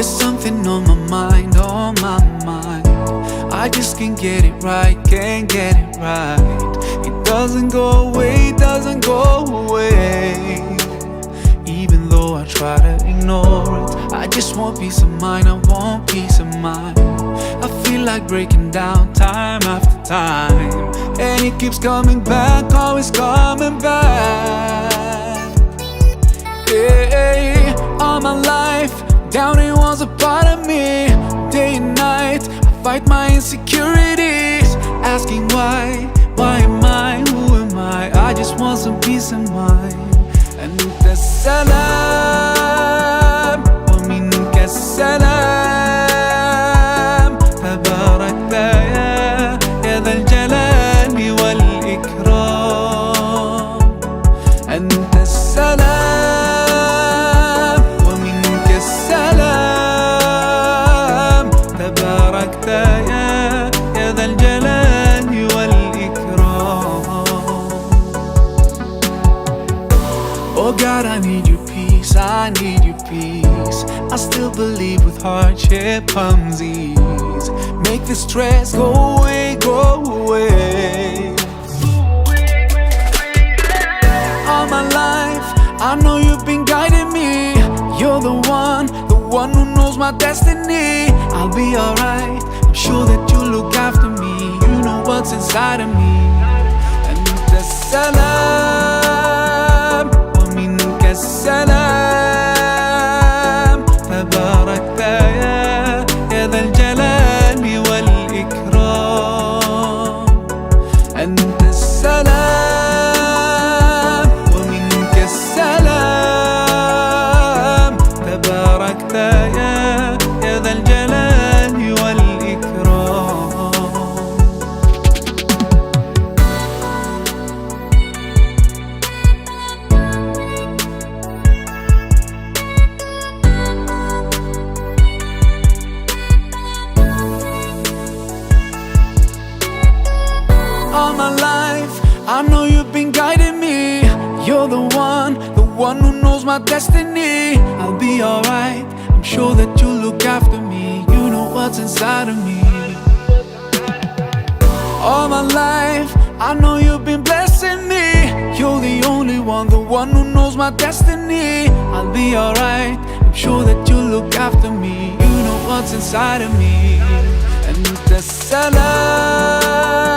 There's something on my mind, on my mind. I just can't get it right, can't get it right. It doesn't go away, doesn't go away. Even though I try to ignore it, I just want peace of mind, I want peace of mind. I feel like breaking down time after time, and it keeps coming back, always coming back. Yeah, all my life, doubting was a part of me. Day and night, I fight my insecurities, asking why am I, who am I? I just want some peace of mind. Antasalam Salam, tabarakta ya dha al-jalali wal-ikram. Antasalam wa minka salam, tabarakta ya dha al-jalali wal-ikram. Oh God, I need your peace, I need your peace. I still believe with hardship comes ease. Make the stress go away, go away. All my life, I know you've been guiding me. You're the one who knows my destiny. I'll be alright, I'm sure that you look after me. You know what's inside of me. And the salam wa minka salam, tabarakta ya dha al-jalali wal-ikram. Anta salam wa minka salam, tabarakta ya dha al-jalali wal-ikram. All my life, I know you've been guiding me. You're the one who knows my destiny. I'll be alright, I'm sure that you'll look after me. You know what's inside of me. All my life, I know you've been blessing me. You're the only one who knows my destiny. I'll be alright, I'm sure that you'll look after me. You know what's inside of me. And the salam